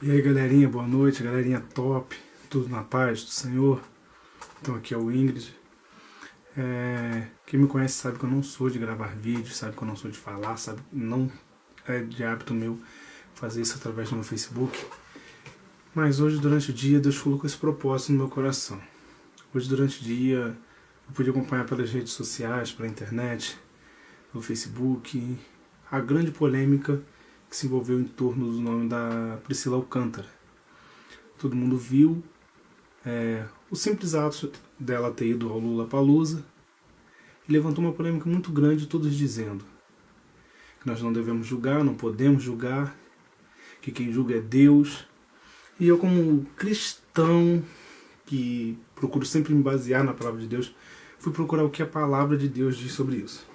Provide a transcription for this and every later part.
E aí galerinha, boa noite, galerinha top, tudo na paz do Senhor. Então aqui é o Ingrid. Quem me conhece sabe que eu não sou de gravar vídeos, sabe que eu não sou de falar, sabe, não é de hábito meu fazer isso através do meu Facebook. Mas hoje durante o dia Deus colocou esse propósito no meu coração. Hoje durante o dia eu pude acompanhar pelas redes sociais, pela internet, pelo Facebook, a grande polêmica que se envolveu em torno do nome da Priscila Alcântara. Todo mundo viu o simples ato dela ter ido ao Lollapalooza e levantou uma polêmica muito grande, todos dizendo que nós não devemos julgar, não podemos julgar, que quem julga é Deus. E eu, como cristão, que procuro sempre me basear na palavra de Deus, fui procurar o que a palavra de Deus diz sobre isso.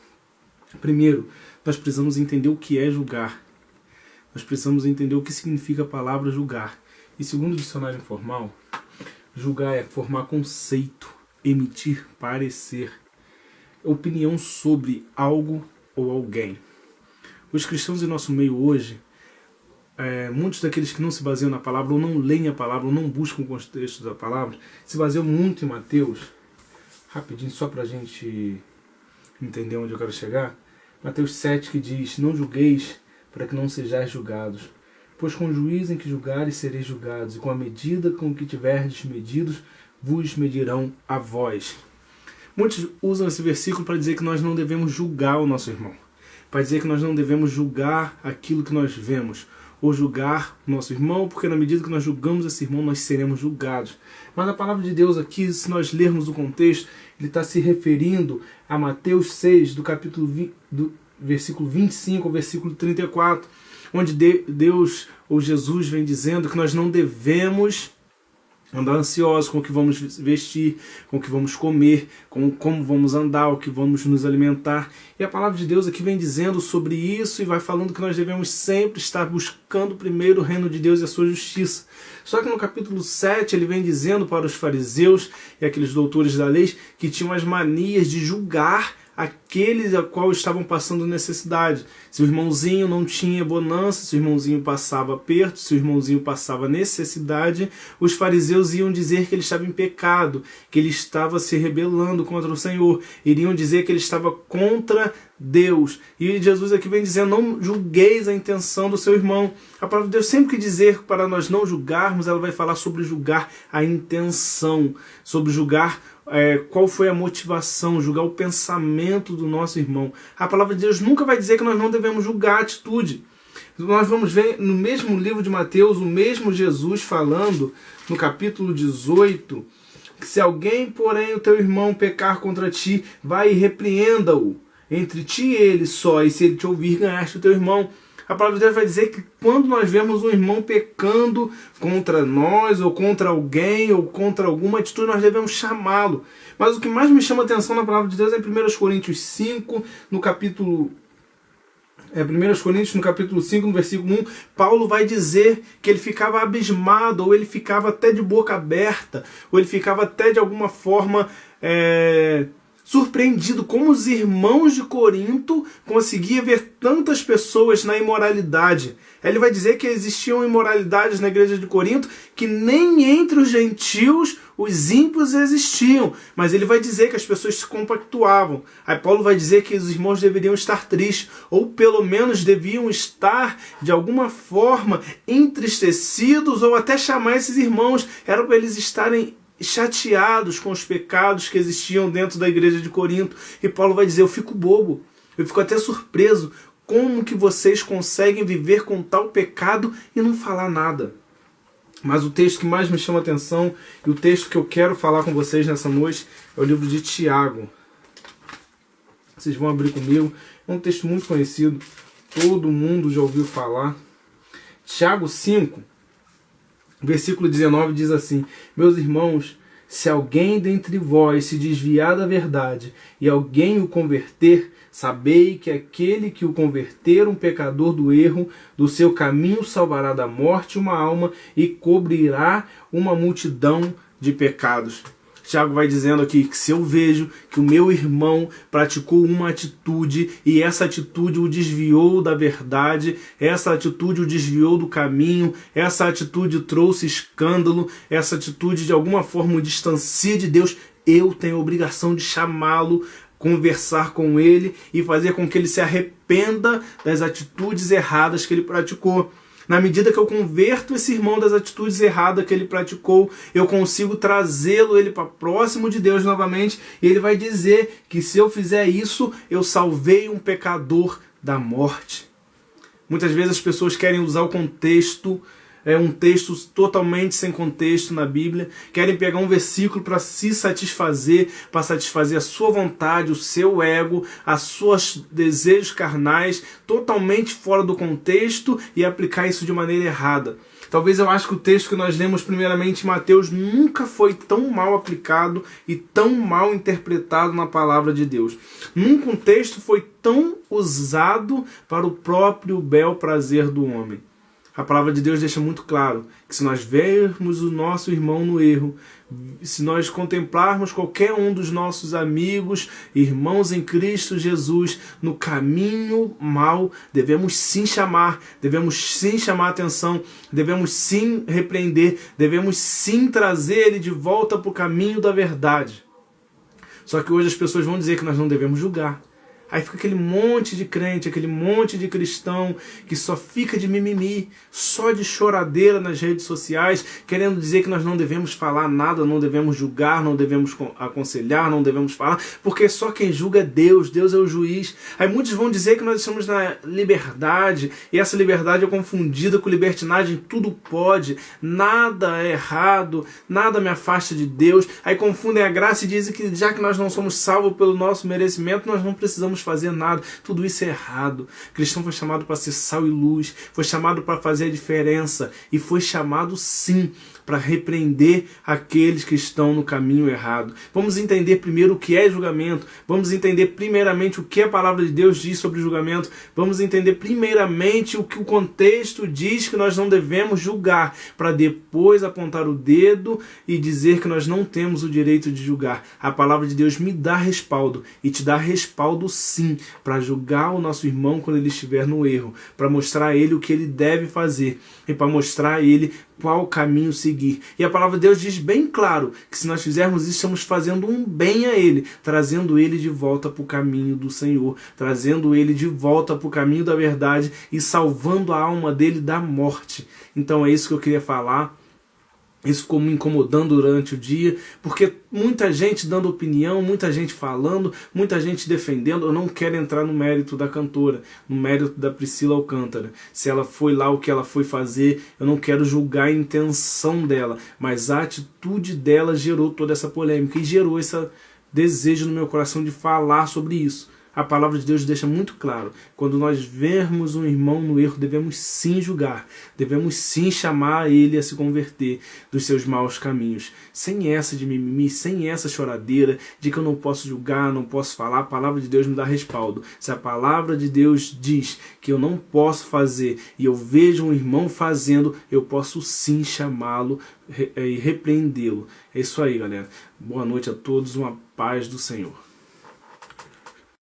Primeiro, nós precisamos entender o que é julgar. Nós precisamos entender o que significa a palavra julgar. E segundo o dicionário informal, julgar é formar conceito, emitir parecer, opinião sobre algo ou alguém. Os cristãos em nosso meio hoje, muitos daqueles que não se baseiam na palavra, ou não leem a palavra, ou não buscam o contexto da palavra, se baseiam muito em Mateus. Rapidinho, só para a gente entender onde eu quero chegar. Mateus 7 que diz: não julgueis para que não sejais julgados, pois com o juízo em que julgares sereis julgados, e com a medida com que tiverdes medidos, vos medirão a vós. Muitos usam esse versículo para dizer que nós não devemos julgar o nosso irmão, para dizer que nós não devemos julgar aquilo que nós vemos, ou julgar o nosso irmão, porque na medida que nós julgamos esse irmão, nós seremos julgados. Mas a palavra de Deus aqui, se nós lermos o contexto, ele está se referindo a Mateus 6, do capítulo 20, do versículo 25 ao versículo 34, onde Deus ou Jesus vem dizendo que nós não devemos andar ansiosos com o que vamos vestir, com o que vamos comer, com como vamos andar, o que vamos nos alimentar. E a palavra de Deus aqui vem dizendo sobre isso e vai falando que nós devemos sempre estar buscando primeiro o reino de Deus e a sua justiça. Só que no capítulo 7 ele vem dizendo para os fariseus e aqueles doutores da lei que tinham as manias de julgar aqueles a qual estavam passando necessidade. Se o irmãozinho não tinha bonança, se o irmãozinho passava aperto, se o irmãozinho passava necessidade, os fariseus iam dizer que ele estava em pecado, que ele estava se rebelando contra o Senhor, iriam dizer que ele estava contra Deus. E Jesus aqui vem dizendo: não julgueis a intenção do seu irmão. A palavra de Deus, sempre que dizer para nós não julgarmos, ela vai falar sobre julgar a intenção, sobre julgar qual foi a motivação, julgar o pensamento do nosso irmão. A palavra de Deus nunca vai dizer que nós não devemos julgar a atitude. Nós vamos ver no mesmo livro de Mateus, o mesmo Jesus falando, no capítulo 18, que se alguém, porém, o teu irmão pecar contra ti, vai e repreenda-o. Entre ti e ele só, e se ele te ouvir, ganhaste o teu irmão. A palavra de Deus vai dizer que quando nós vemos um irmão pecando contra nós, ou contra alguém, ou contra alguma atitude, nós devemos chamá-lo. Mas o que mais me chama a atenção na palavra de Deus é em 1 Coríntios 5, no capítulo 5, no versículo 1, Paulo vai dizer que ele ficava abismado, ou ele ficava até de boca aberta, ou ele ficava até de alguma forma surpreendido como os irmãos de Corinto conseguiam ver tantas pessoas na imoralidade. Ele vai dizer que existiam imoralidades na igreja de Corinto que nem entre os gentios os ímpios existiam, mas ele vai dizer que as pessoas se compactuavam. Aí Paulo vai dizer que os irmãos deveriam estar tristes, ou pelo menos deviam estar de alguma forma entristecidos, ou até chamar esses irmãos, era para eles estarem chateados com os pecados que existiam dentro da igreja de Corinto. E Paulo vai dizer: eu fico bobo, eu fico até surpreso, como que vocês conseguem viver com tal pecado e não falar nada? Mas o texto que mais me chama a atenção, e o texto que eu quero falar com vocês nessa noite, é o livro de Tiago. Vocês vão abrir comigo, é um texto muito conhecido, todo mundo já ouviu falar. Tiago 5, versículo 19 diz assim: meus irmãos, se alguém dentre vós se desviar da verdade e alguém o converter, sabei que aquele que o converter, um pecador do erro, do seu caminho salvará da morte uma alma e cobrirá uma multidão de pecados. Tiago vai dizendo aqui que se eu vejo que o meu irmão praticou uma atitude e essa atitude o desviou da verdade, essa atitude o desviou do caminho, essa atitude trouxe escândalo, essa atitude de alguma forma o distancia de Deus, eu tenho a obrigação de chamá-lo, conversar com ele e fazer com que ele se arrependa das atitudes erradas que ele praticou. Na medida que eu converto esse irmão das atitudes erradas que ele praticou, eu consigo trazê-lo ele para próximo de Deus novamente, e ele vai dizer que se eu fizer isso, eu salvei um pecador da morte. Muitas vezes as pessoas querem usar o contexto, um texto totalmente sem contexto na Bíblia, querem pegar um versículo para se satisfazer, para satisfazer a sua vontade, o seu ego, os seus desejos carnais, totalmente fora do contexto, e aplicar isso de maneira errada. Talvez eu acho que o texto que nós lemos primeiramente em Mateus nunca foi tão mal aplicado e tão mal interpretado na palavra de Deus. Nunca um texto foi tão usado para o próprio bel prazer do homem. A palavra de Deus deixa muito claro que se nós vermos o nosso irmão no erro, se nós contemplarmos qualquer um dos nossos amigos, irmãos em Cristo Jesus, no caminho mau, devemos sim chamar a atenção, devemos sim repreender, devemos sim trazer ele de volta para o caminho da verdade. Só que hoje as pessoas vão dizer que nós não devemos julgar. Aí fica aquele monte de crente, aquele monte de cristão que só fica de mimimi, só de choradeira nas redes sociais, querendo dizer que nós não devemos falar nada, não devemos julgar, não devemos aconselhar, não devemos falar, porque só quem julga é Deus, Deus é o juiz. Aí muitos vão dizer que nós estamos na liberdade, e essa liberdade é confundida com libertinagem, tudo pode, nada é errado, nada me afasta de Deus. Aí confundem a graça e dizem que já que nós não somos salvos pelo nosso merecimento, nós não precisamos fazer nada. Tudo isso é errado. O cristão foi chamado para ser sal e luz, foi chamado para fazer a diferença, e foi chamado sim para repreender aqueles que estão no caminho errado. Vamos entender primeiro o que é julgamento, vamos entender primeiramente o que a palavra de Deus diz sobre julgamento, vamos entender primeiramente o que o contexto diz que nós não devemos julgar, para depois apontar o dedo e dizer que nós não temos o direito de julgar. A palavra de Deus me dá respaldo, e te dá respaldo sim, para julgar o nosso irmão quando ele estiver no erro, para mostrar a ele o que ele deve fazer, e para mostrar a ele qual caminho seguir. E a palavra de Deus diz bem claro que se nós fizermos isso, estamos fazendo um bem a ele, trazendo ele de volta para o caminho do Senhor, trazendo ele de volta para o caminho da verdade e salvando a alma dele da morte. Então é isso que eu queria falar. Isso ficou me incomodando durante o dia, porque muita gente dando opinião, muita gente falando, muita gente defendendo. Eu não quero entrar no mérito da cantora, no mérito da Priscila Alcântara. Se ela foi lá, o que ela foi fazer, eu não quero julgar a intenção dela, mas a atitude dela gerou toda essa polêmica e gerou esse desejo no meu coração de falar sobre isso. A palavra de Deus deixa muito claro, quando nós vermos um irmão no erro, devemos sim julgar, devemos sim chamar ele a se converter dos seus maus caminhos, sem essa de mimimi, sem essa choradeira de que eu não posso julgar, não posso falar. A palavra de Deus me dá respaldo. Se a palavra de Deus diz que eu não posso fazer e eu vejo um irmão fazendo, eu posso sim chamá-lo e repreendê-lo. É isso aí, galera. Boa noite a todos, uma paz do Senhor.